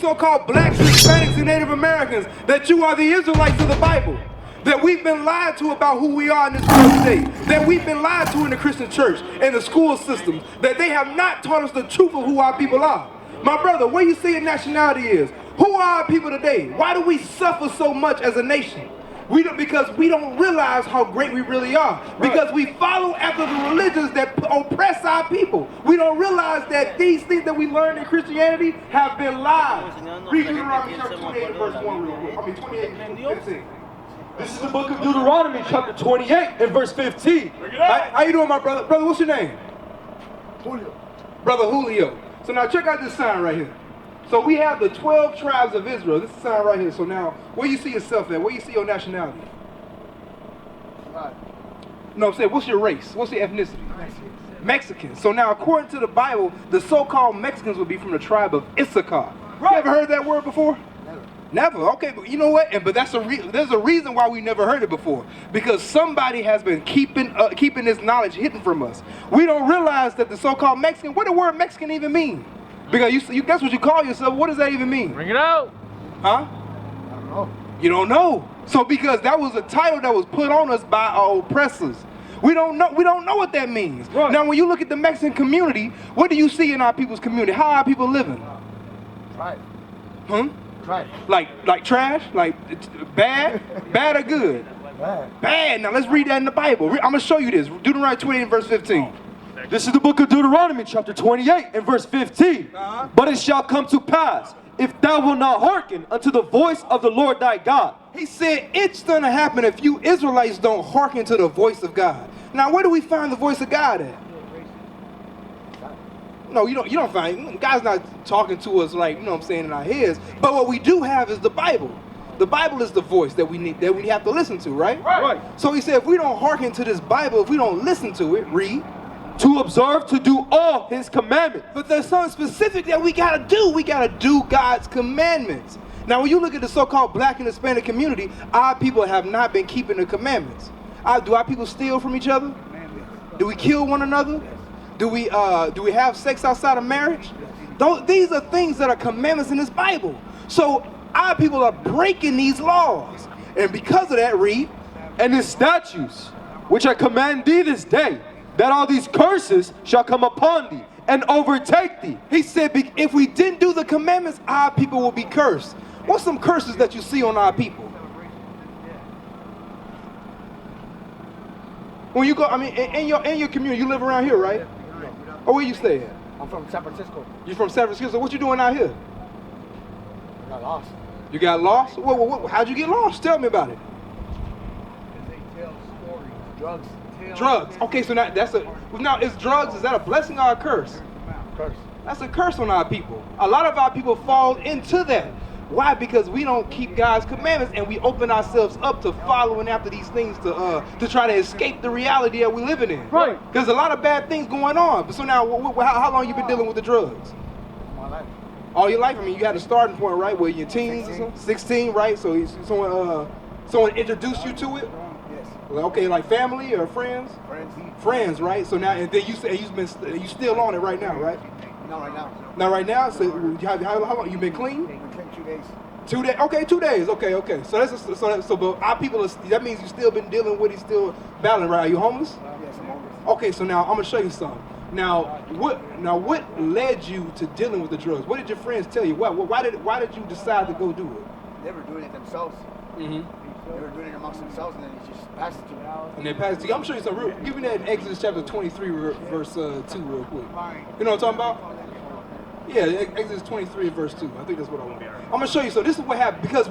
so-called blacks, Hispanics, and Native Americans, that you are the Israelites of the Bible. That we've been lied to about who we are in this world today. That we've been lied to in the Christian church, in the school systems. That they have not taught us the truth of who our people are. My brother, where you see your nationality is, who are our people today? Why do we suffer so much as a nation? Because we don't realize how great we really are. Because we follow after the religions that oppress our people. We don't realize that these things that we learned in Christianity have been lies. Read Deuteronomy chapter 28 verse 1 real quick. I mean 28 and 15. This is the book of Deuteronomy, chapter 28 and verse 15. How you doing, my brother? Brother, what's your name? Julio. Brother Julio. So now check out this sign right here. So we have the 12 tribes of Israel. This is the sign right here. So now, where you see yourself at? Where you see your nationality? No, I'm saying, what's your race? What's your ethnicity? Mexican. So now, according to the Bible, the so-called Mexicans would be from the tribe of Issachar. You ever heard that word before? Never. Okay, but you know what? But there's a reason why we never heard it before. Because somebody has been keeping this knowledge hidden from us. We don't realize that the so-called Mexican, what the word Mexican even mean? Because that's what you call yourself. What does that even mean? Bring it out. Huh? I don't know. You don't know. So because that was a title that was put on us by our oppressors. We don't know what that means. Right. Now when you look at the Mexican community, what do you see in our people's community? How are people living? Try it. Hmm? Try it. Like trash? Like bad? Bad or good? Bad. Bad. Now let's read that in the Bible. I'm going to show you this. Deuteronomy 28 verse 15. This is the book of Deuteronomy, chapter 28 and verse 15. But it shall come to pass, if thou wilt not hearken unto the voice of the Lord thy God. He said it's going to happen if you Israelites don't hearken to the voice of God. Now where do we find the voice of God at? No, you don't find, God's not talking to us like, you know what I'm saying, in our heads. But what we do have is the Bible. The Bible is the voice that we have to listen to, right? Right. So he said if we don't hearken to this Bible, if we don't listen to it, read. To observe to do all his commandments. But there's something specific that we gotta do. We gotta do God's commandments. Now when you look at the so-called black and Hispanic community, our people have not been keeping the commandments. Do our people steal from each other? Do we kill one another? Do we have sex outside of marriage? These are things that are commandments in this Bible. So our people are breaking these laws. And because of that, read. And his statutes, which I command thee this day, that all these curses shall come upon thee and overtake thee. He said if we didn't do the commandments, our people will be cursed. What's some curses that you see on our people? When you go, I mean, in your community, you live around here, right? Or where you stay at? I'm from San Francisco. You from San Francisco? What you doing out here? I got lost. You got lost? How'd you get lost? Tell me about it. They tell stories. Drugs. Drugs. Okay, so now is drugs, is that a blessing or a curse? Curse. That's a curse on our people. A lot of our people fall into that. Why? Because we don't keep God's commandments and we open ourselves up to following after these things to try to escape the reality that we're living in. Right. There's a lot of bad things going on. But so now, how long you been dealing with the drugs? My life. All your life? I mean, you had a starting point, right? Where you're teens or something? 16, right? So someone introduced you to it? Yes. Okay, like family or friends? Friends. Friends, right? So now, and then you still on it right now, right? Not right now. Not right now. So how long you been clean? We came 2 days. 2 days. Okay, 2 days. Okay. So but our people that means you still been dealing with it, still battling, right? Are you homeless? Yes, I'm homeless. Okay, so now I'm gonna show you something. Now what led you to dealing with the drugs? What did your friends tell you? Why did you decide to go do it? They were doing it themselves. Mm-hmm. They were doing it amongst themselves, and then it just passed it to me. And then pass it to you. I'm gonna show you something. Give me that in Exodus chapter 23, verse 2, real quick. You know what I'm talking about? Yeah, Exodus 23, verse 2. I think that's what I want. I'm gonna show you. So this is what happened because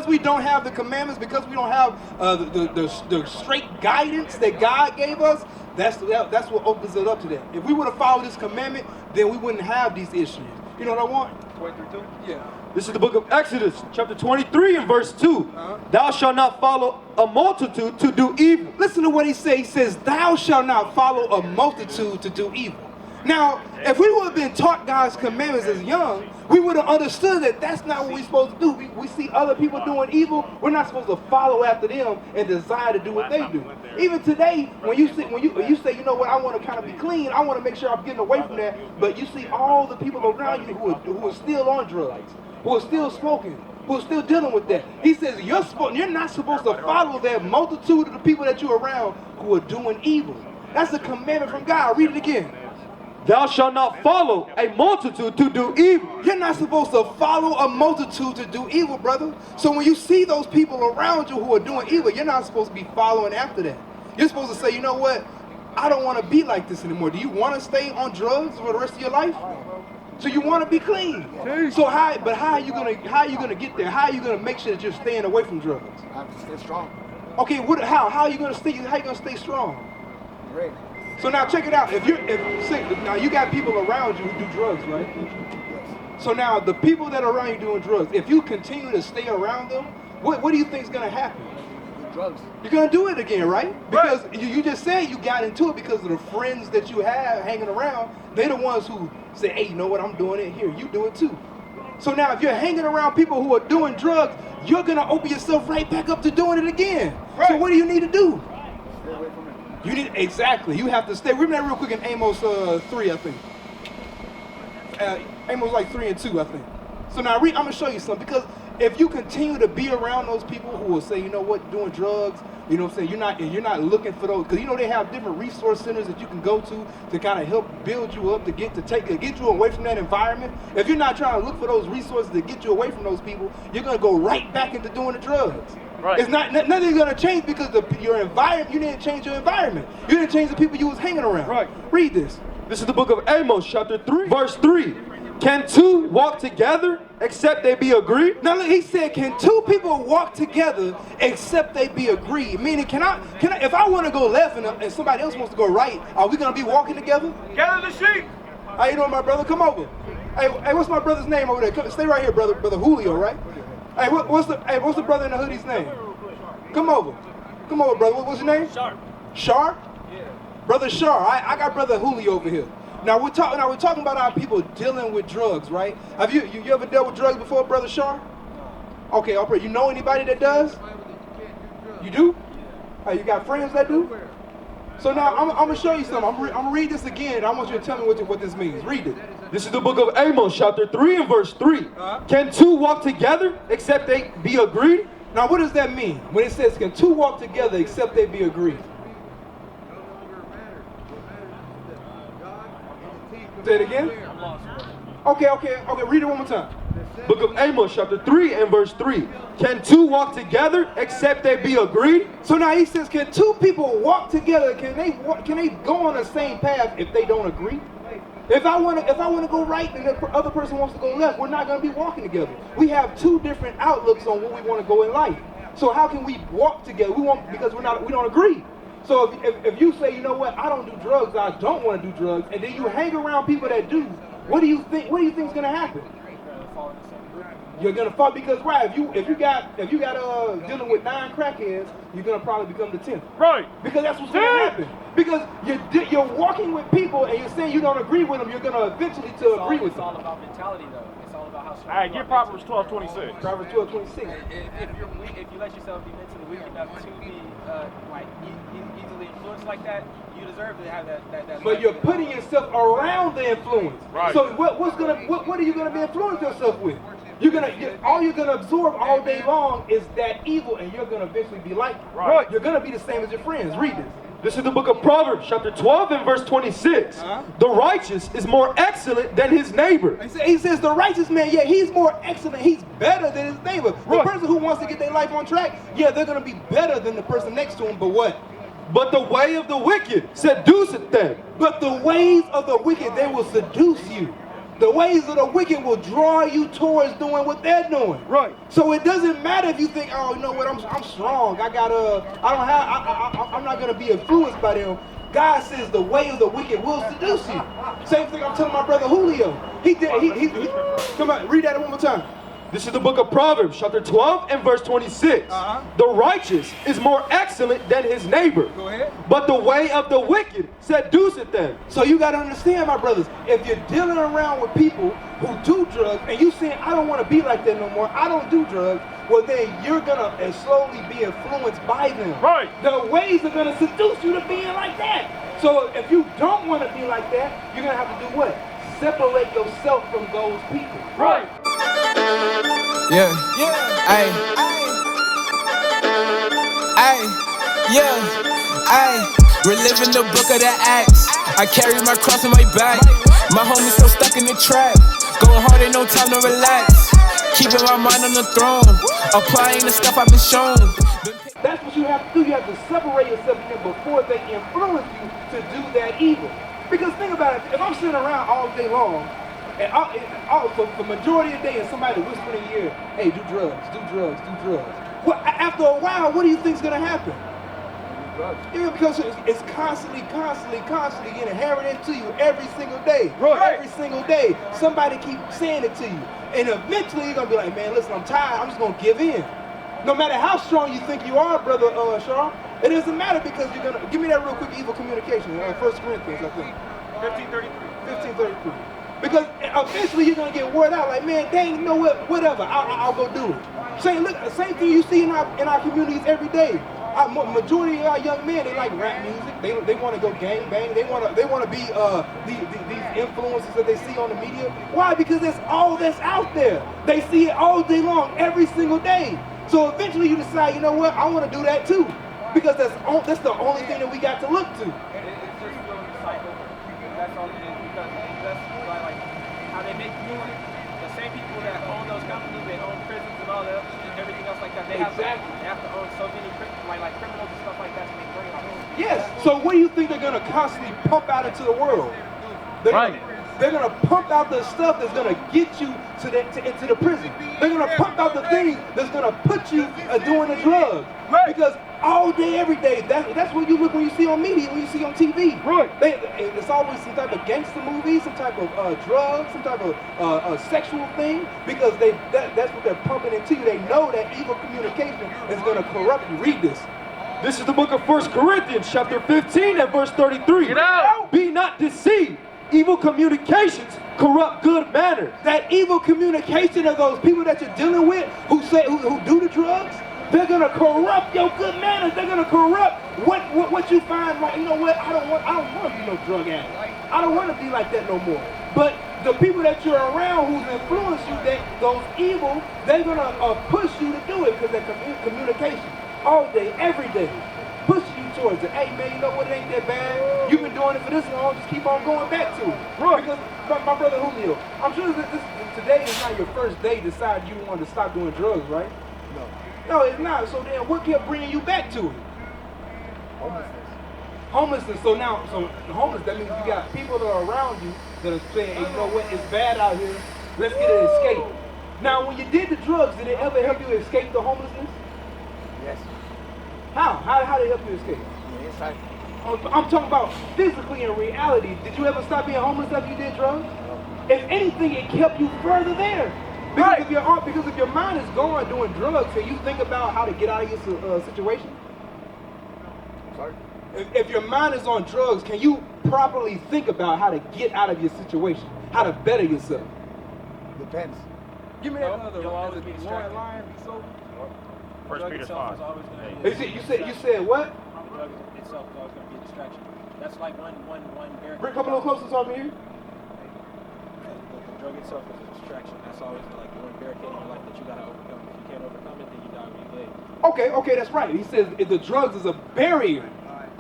we don't have the commandments, because we don't have the straight guidance that God gave us. That's what opens it up to that. If we would have followed this commandment, then we wouldn't have these issues. You know what I want? 23:2? Yeah. This is the book of Exodus, chapter 23 and verse 2. Thou shalt not follow a multitude to do evil. Listen to what he says. He says, thou shalt not follow a multitude to do evil. Now, if we would have been taught God's commandments as young, we would have understood that that's not what we're supposed to do. We see other people doing evil, we're not supposed to follow after them and desire to do what they do. Even today, when you say, you know what, I want to kind of be clean, I want to make sure I'm getting away from that, but you see all the people around you who are still on drugs, who are still smoking, who are still dealing with that. He says you're not supposed to follow that multitude of the people that you're around who are doing evil. That's a commandment from God. Read it again. Thou shalt not follow a multitude to do evil. You're not supposed to follow a multitude to do evil, brother. So when you see those people around you who are doing evil, you're not supposed to be following after that. You're supposed to say, you know what? I don't want to be like this anymore. Do you want to stay on drugs for the rest of your life? So you want to be clean. So how are you gonna get there? How are you gonna make sure that you're staying away from drugs? I have to stay strong. Okay, how are you gonna stay strong? Great. So now check it out. Now you got people around you who do drugs, right? Yes. So now the people that are around you doing drugs, if you continue to stay around them, what do you think is gonna happen? Drugs. You're gonna do it again, right? Because you just said you got into it because of the friends that you have hanging around. They're the ones who say, hey, you know what, I'm doing it here. You do it too. So now if you're hanging around people who are doing drugs, you're gonna open yourself right back up to doing it again. Right. So what do you need to do? Stay away from it. Exactly. You have to stay. Remember that real quick in Amos 3, I think. Amos like 3 and 2, I think. So now I'm gonna show you something, because if you continue to be around those people who will say, you know what, doing drugs, you know what I'm saying, you're not looking for those, because you know they have different resource centers that you can go to kind of help build you up, to get you away from that environment. If you're not trying to look for those resources to get you away from those people, you're gonna go right back into doing the drugs. Right. It's nothing's gonna change because your environment. You didn't change your environment. You didn't change the people you was hanging around. Right. Read this. This is the book of Amos, chapter 3, verse 3. Can two walk together except they be agreed? Now look, he said, can two people walk together except they be agreed? Meaning, can I if I want to go left and somebody else wants to go right, are we gonna be walking together? Gather the sheep. How you doing, my brother? Come over. Hey, what's my brother's name over there? Stay right here, brother Julio, right? Hey, what's the brother in the hoodie's name? Come over, brother. What's your name? Sharp. Sharp? Yeah. Brother Sharp. I got brother Julio over here. Now we're talking about our people dealing with drugs, right? Have you ever dealt with drugs before, brother Sharp? Okay, I'll pray. You know anybody that does? You do? You got friends that do? So now I'm gonna show you something. I'm gonna read this again, and I want you to tell me what this means. Read it. This is the book of Amos, chapter 3 and verse 3. Can two walk together except they be agreed? Now what does that mean when it says, can two walk together except they be agreed? Say it again? Okay, read it one more time. Book of Amos, chapter 3 and verse 3. Can two walk together except they be agreed? So now he says, can two people walk together? Can they go on the same path if they don't agree? If I want to go right and the other person wants to go left, we're not going to be walking together. We have two different outlooks on what we want to go in life. So how can we walk together? Because we don't agree. So if you say, you know what, I don't do drugs, I don't want to do drugs, and then you hang around people that do, what do you think is going to happen? You're gonna fall, because right, if you got dealing with 9 crackheads, you're gonna probably become the 10th. Right. Because that's what's gonna happen. Because you're walking with people and you're saying you don't agree with them, you're gonna eventually agree with them. It's all about mentality, though. It's all about how strong. All right, get Proverbs 12:26. Proverbs 12:26. If you let yourself be mentally weak enough to be easily influenced like that, you deserve to have that. But you're putting yourself around the influence. Right. So what are you gonna be influencing yourself with? All you're gonna absorb all day long is that evil, and you're gonna eventually be like it. Right. You're gonna be the same as your friends. Read this. This is the book of Proverbs, chapter 12 and verse 26. The righteous is more excellent than his neighbor. He says the righteous man, yeah, he's more excellent. He's better than his neighbor. Right. The person who wants to get their life on track, yeah, they're gonna be better than the person next to him. But what? But the way of the wicked seduceth them. But the ways of the wicked, they will seduce you. The ways of the wicked will draw you towards doing what they're doing. Right. So it doesn't matter if you think, oh, you know what, I'm strong. I'm not gonna be influenced by them. God says the way of the wicked will seduce you. Same thing I'm telling my brother Julio. He come on, read that one more time. This is the book of Proverbs, chapter 12 and verse 26. The righteous is more excellent than his neighbor. Go ahead. But the way of the wicked seduceth them. So you got to understand, my brothers, if you're dealing around with people who do drugs and you saying, I don't want to be like that no more, I don't do drugs, well then you're going to slowly be influenced by them. Right. The ways are going to seduce you to being like that. So if you don't want to be like that, you're going to have to do what? Separate yourself from those people. Right. Yeah, ayy, ayy, yeah, ayy. Reliving the book of the Acts. I carry my cross on my back. My homies still stuck in the trap. Going hard, ain't no time to relax. Keeping my mind on the throne. Applying the stuff I've been shown. That's what you have to do. You have to separate yourself from them before they influence you to do that evil. Because think about it, if I'm sitting around all day long, and for the majority of the day, and somebody whispering in your ear, hey, do drugs, do drugs, do drugs. Well, after a while, what do you think's gonna happen? Yeah, because it's constantly getting inherited to you every single day. Right. Every single day, somebody keeps saying it to you. And eventually you're gonna be like, man, listen, I'm tired, I'm just gonna give in. No matter how strong you think you are, brother Shaw, it doesn't matter because you're gonna, give me that real quick, evil communication, 1 Corinthians, I think. 15:33. Because eventually you're gonna get word out like, man, dang, you know what, whatever, I'll go do it. Same thing you see in our communities every day. Majority of our young men, they like rap music. They want to go gang bang. They want to be these influences that they see on the media. Why? Because that's all that's out there. They see it all day long, every single day. So eventually you decide, you know what, I want to do that too, because that's the only thing that we got to look to. It's just feeling the cycle. That's all it is, because that's like how they make you do it. The same people that own those companies, they own prisons and all that, everything else like that. They have to own so many like criminals and stuff like that to make money off of them. Yes. So what do you think they're gonna constantly pump out into the world? They're gonna pump out the stuff that's gonna get you into the prison. They're gonna pump out the things that's gonna put you doing the drugs. Right. Because all day, every day, that's what you look when you see on media, when you see on TV. Right. It's always some type of gangster movie, some type of drugs, some type of sexual thing, because that's what they're pumping into you. They know that evil communication is gonna corrupt you. Read this. This is the book of 1 Corinthians, chapter 15 and verse 33. Get out! Be not deceived. Evil communications corrupt good manners. That evil communication of those people that you're dealing with who do the drugs, they're gonna corrupt your good manners. They're gonna corrupt what you find right. You know what? I don't want to be no drug addict. I don't want to be like that no more. But the people that you're around who's influenced you, those evil, they're gonna push you to do it because that communication all day, every day. Push you towards it. Hey man, you know what? It ain't that bad. You've been doing it for this long. Just keep on going back to it. Right. Because my brother Julio, I'm sure that today is not your first day deciding you want to stop doing drugs, right? No, it's not. So then, what kept bringing you back to it? Homelessness. So homeless. That means you got people that are around you that are saying, hey, you know what? It's bad out here. Let's get an escape. Now, when you did the drugs, did it ever help you escape the homelessness? Yes. How did it help you escape? Yes, I'm talking about physically in reality. Did you ever stop being homeless after you did drugs? No. If anything, it kept you further there. Because if your mind is gone doing drugs, can you think about how to get out of your situation? Sorry? If your mind is on drugs, can you properly think about how to get out of your situation? How to better yourself? Depends. Give me that You'll always be distracted. Be sober. First Peter 5. You said what? The drug itself is always going to be a distraction. That's like one barrier. Bring a little closer to me here. The drug itself is a distraction. That's always like one barricade in your life that you got to overcome. If you can't overcome it, then you die really late. Okay, that's right. He says the drugs is a barrier.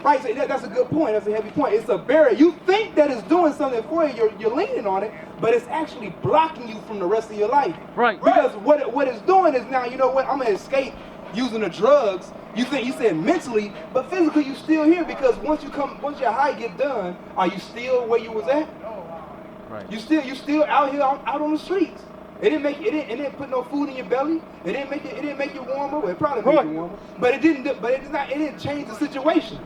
Right, so that's a good point. That's a heavy point. It's a barrier. You think that it's doing something for you. You're leaning on it, but it's actually blocking you from the rest of your life. Right. Because what it's doing is now, you know what? I'm gonna escape using the drugs. You said mentally, but physically you still here because once your high get done, are you still where you was at? Right. You still out here out on the streets. It didn't put no food in your belly. It didn't make you warmer. Well, it probably made you warmer, but it didn't change the situation.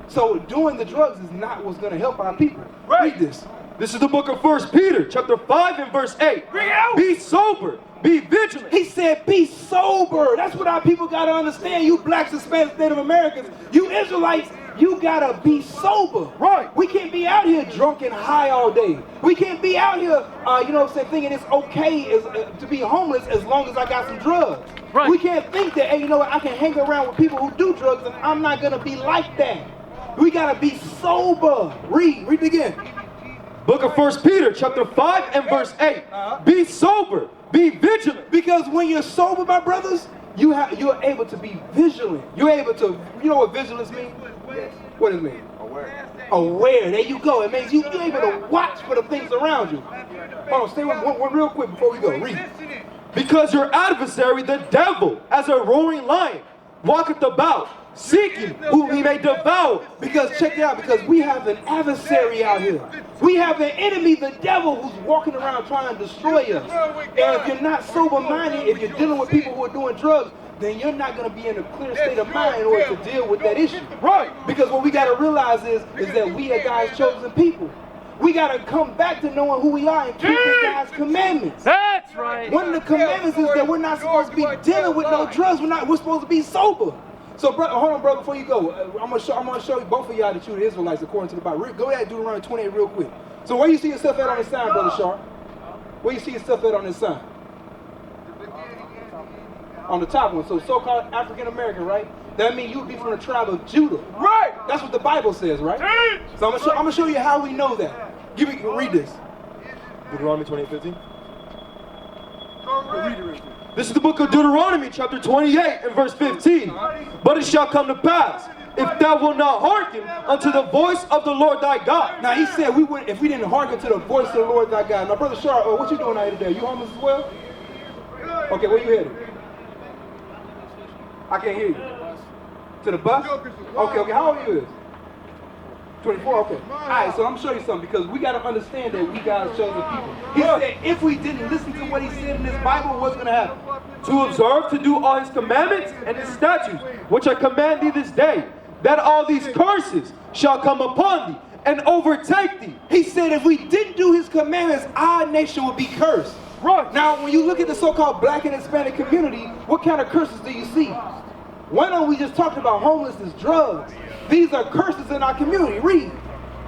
So doing the drugs is not what's going to help our people. Right. Read this. This is the book of 1 Peter, chapter 5 and verse 8. Bring it out. Be sober, be vigilant. He said, be sober. That's what our people got to understand. You blacks, Hispanics, Native Americans, you Israelites, you got to be sober. Right. We can't be out here drunk and high all day. We can't be out here, thinking it's okay to be homeless as long as I got some drugs. Right. We can't think that, hey, you know what, I can hang around with people who do drugs and I'm not going to be like that. We got to be sober. Read it again. Book of 1 Peter, chapter 5 and verse 8. Be sober, Be vigilant. Because when you're sober, my brothers, you're able to be vigilant. You're able to, you know what vigilance means? Yes. What does it mean? Aware. Aware. There you go. It means you're able to watch for the things around you. Hold on, stay with one real quick before we go. Read. Because your adversary, the devil, as a roaring lion, walketh about, seeking whom he may devour. Because check it out, because we have an adversary out here. We have an enemy, the devil, who's walking around trying to destroy us. And if you're not sober-minded, if you're dealing with people who are doing drugs, then you're not going to be in a clear state of mind in order to deal with that issue. Right. Because what we got to realize is that we are God's chosen people. We got to come back to knowing who we are and keeping God's commandments. That's right. One of the commandments is that we're not supposed to be dealing with no drugs. We're supposed to be sober. So, brother, hold on, brother, before you go, I'm gonna show you both of y'all that you're the Israelites according to the Bible. Go ahead and do Deuteronomy 28 real quick. So, where you see yourself at on this sign, brother Sharp? Where you see yourself at on this sign? On the top one. So, so-called African American, right? That means you would be from the tribe of Judah. Right. That's what the Bible says, right? So, I'm gonna show you how we know that. Read this. Deuteronomy 28:15. Read it real quick. This is the book of Deuteronomy, chapter 28 and verse 15. But it shall come to pass, if thou wilt not hearken unto the voice of the Lord thy God. Now he said if we didn't hearken to the voice of the Lord thy God. Now, brother Sharp, what you doing out here today? You homeless as well? Okay, where you headed? I can't hear you. To the bus? Okay, how old are you? 24, okay. Alright, so I'm gonna show you something because we gotta understand that we God's chosen people. He said if we didn't listen to what he said in this Bible, what's gonna happen? To observe to do all his commandments and his statutes, which I command thee this day, that all these curses shall come upon thee and overtake thee. He said if we didn't do his commandments, our nation would be cursed. Right. Now, when you look at the so-called black and Hispanic community, what kind of curses do you see? One of them we just talked about, homelessness, drugs. These are curses in our community. Read.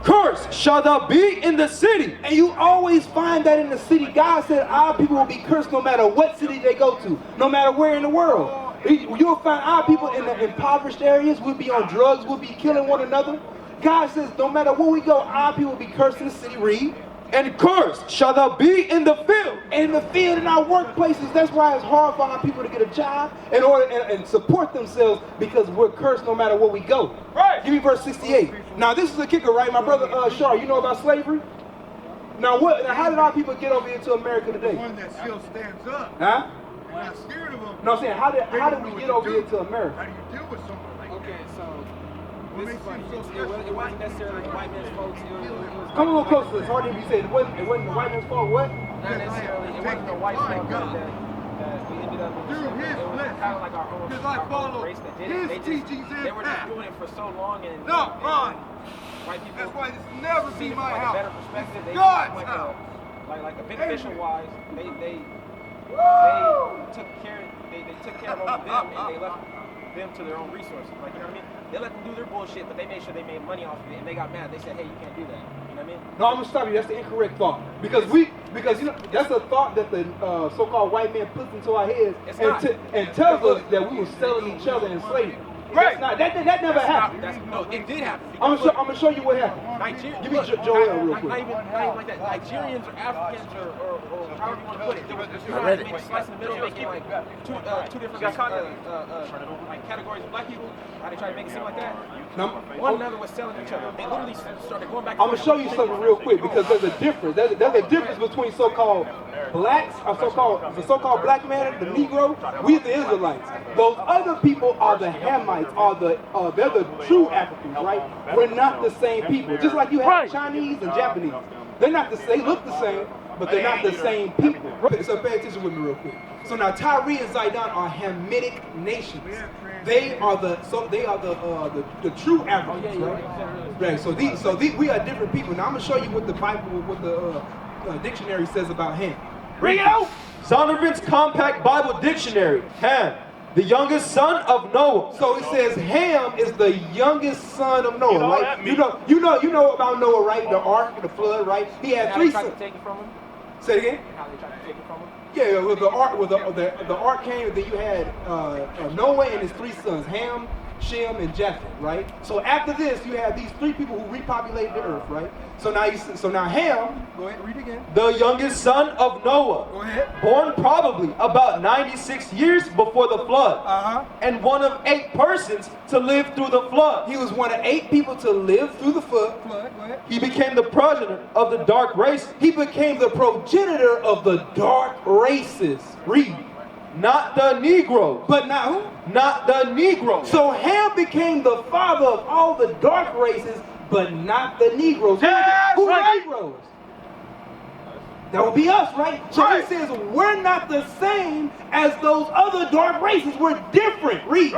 Cursed shall thou be in the city. And you always find that in the city. God said our people will be cursed no matter what city they go to, no matter where in the world. You'll find our people in the impoverished areas. We'll be on drugs. We'll be killing one another. God says no matter where we go, our people will be cursed in the city. Read. And cursed shall thou be in the field. And in the field, in our workplaces, that's why it's hard for our people to get a job in order and support themselves because we're cursed no matter where we go. Right. Give me verse 68. Now this is a kicker, right? My brother Shar, you know about slavery? Now how did our people get over here to America today? One that still stands up. Huh? We're not scared of them. No, I'm saying how did we get over here to America? How do you deal with someone like Okay, that? so What this makes is funny. you so It special? wasn't necessarily the white man's fault. It was Come a little closer. It's hard to be said. It wasn't the white man's fault. What? not necessarily. It wasn't the white fault that we ended up in. Through his It was blessing. kind of like our own, Because I follow race that did his it. teachings and They were just path. doing it for so long and No, Ron. white people. That's why this will never see be it from my like a house. better perspective. They God's like house. like a beneficial wise. They took care. They took care of over them and they left them to their own resources. Like, you know what I mean? They let them do their bullshit, but they made sure they made money off of it and they got mad. They said, hey, you can't do that. You know what I mean? No, I'm gonna stop you. That's the incorrect thought. Because you know that's a thought that the so-called white man puts into our heads It's and, not. and tells us that we were selling each other in slavery. Right. That's not, that never happened. No, it did happen. I'm gonna show you what happened. Nigeria, Give me Joel real quick. Not even like that. Nigerians or Africans or however you want to put it. There was maybe slice in the middle, making like two different like categories of black people. How they try to make it seem like that. One another was selling each other. They literally started going back. I'm gonna show you something real quick because there's a difference. There's a difference between so-called blacks, or the so-called black man, the Negro. We the Israelites. Those other people are the Hamites, they're the true Africans, right? We're not the same people. Just like you have Chinese and Japanese. They're not the same. They look the same, but they're not the same people. So pay attention with me real quick. So now Tyre and Zidon are Hamitic nations. They are the true Africans, right? Right. So we are different people. Now I'm gonna show you what the Bible, what the dictionary says about Ham. Bring it out. Zondervan's Compact Bible Dictionary. Ham, the youngest son of Noah. So it says Ham is the youngest son of Noah, right? You know about Noah, right? The ark, the flood, right? He had three sons. Take it from him. Say it again. How they tried to take it from him. Yeah, with the ark came, then you had Noah and his three sons, Ham, Shem, and Japheth, right? So after this, you have these three people who repopulated the earth, right? So now Ham, go ahead, read again. The youngest son of Noah, Go ahead. born probably about 96 years before the flood, Uh-huh. and one of 8 persons to live through the flood. He was one of 8 people to live through the flood. Go ahead. He became the progenitor of the dark race, He became the progenitor of the dark races. Read. not the Negro. But now who? Not the Negro. So Ham became the father of all the dark races, but not the Negroes. Who are the Negroes? That would be us, right? So he says we're not the same as those other dark races. We're different. Read.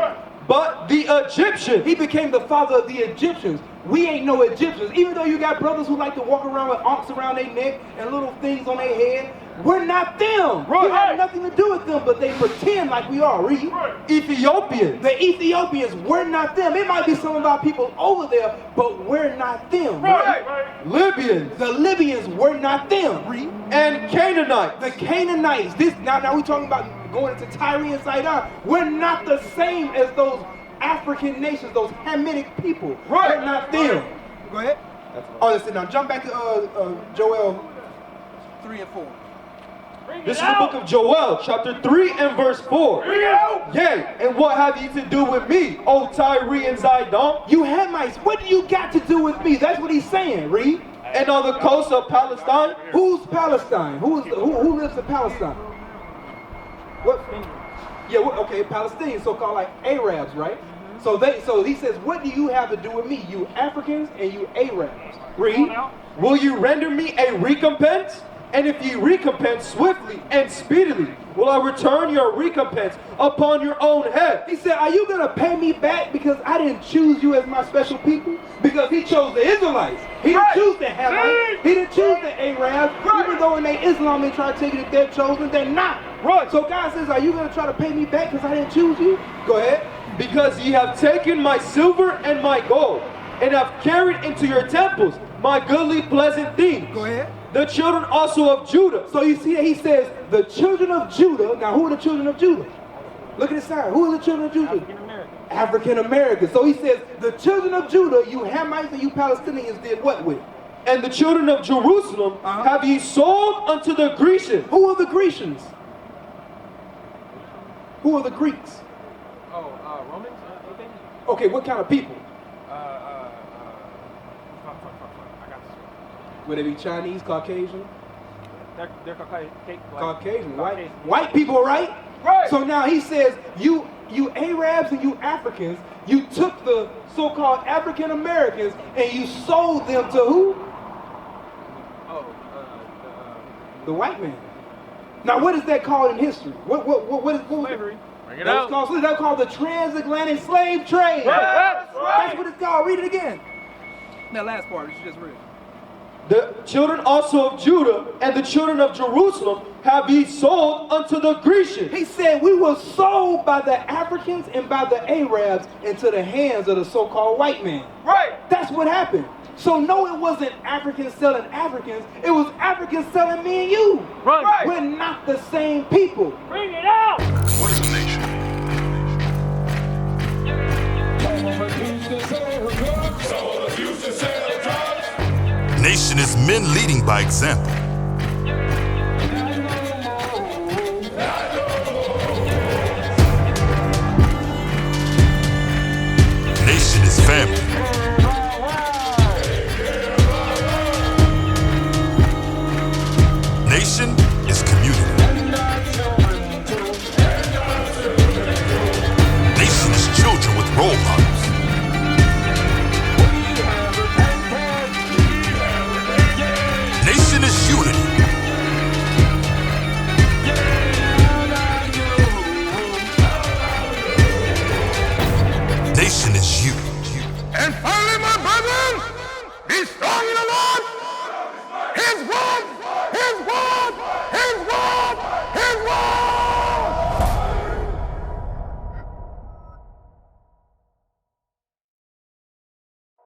But the Egyptian. He became the father of the Egyptians. We ain't no Egyptians. Even though you got brothers who like to walk around with ankhs around their neck and little things on their head, we're not them. We have nothing to do with them, but they pretend like we are. Read. Ethiopians. The Ethiopians, we're not them. It might be some of our people over there, but we're not them. Libyans. The Libyans, we're not them. Read. And Canaanites. The Canaanites. Now we're talking about going into Tyre and Sidon. We're not the same as those African nations, those Hamitic people. We're not them. Go ahead. Oh, listen, now jump back to Joel 3 and 4. This is the book of Joel, chapter 3 and verse 4. Yea, and what have ye to do with me, O Tyre and Zidon? You Hamites, what do you got to do with me? That's what he's saying. Read. And on the coast of Palestine? Who's Palestine? Who lives in Palestine? What? Yeah, okay, Palestinians, so-called like Arabs, right? So he says, what do you have to do with me, you Africans and you Arabs? Read. Will you render me a recompense? And if ye recompense swiftly and speedily, will I return your recompense upon your own head. He said, are you going to pay me back because I didn't choose you as my special people? Because he chose the Israelites. He didn't choose the Hamites. He didn't choose the Arabs. Even though in their Islam they try to take it if they're chosen, they're not. So God says, are you going to try to pay me back because I didn't choose you? Go ahead. Because ye have taken my silver and my gold, and have carried into your temples my goodly pleasant things. Go ahead. The children also of Judah. So you see that he says, the children of Judah. Now who are the children of Judah? Look at the sign. Who are the children of Judah? African Americans. So he says, the children of Judah, you Hamites and you Palestinians did what with? And the children of Jerusalem have ye sold unto the Grecians. Who are the Grecians? Who are the Greeks? Romans? Okay, what kind of people? I got this. Would they be Chinese, Caucasian? They're Caucasian, white people, right? So now he says, you Arabs and you Africans, you took the so-called African Americans and you sold them to who? The white man. Now what is that called in history? What is Slavery. That's called the transatlantic slave trade. That's what it's called. Read it again. That last part that you just read. The children also of Judah and the children of Jerusalem have ye sold unto the Grecians. He said we were sold by the Africans and by the Arabs into the hands of the so-called white man. That's what happened. So no, it wasn't Africans selling Africans. It was Africans selling me and you. We're not the same people. Bring it out! What is a nation? Nation is men leading by example. Nation is family. Nation is community. Nation is children with role models. Nation is unity. Nation is you. And finally, my brethren, be strong in the Lord. His word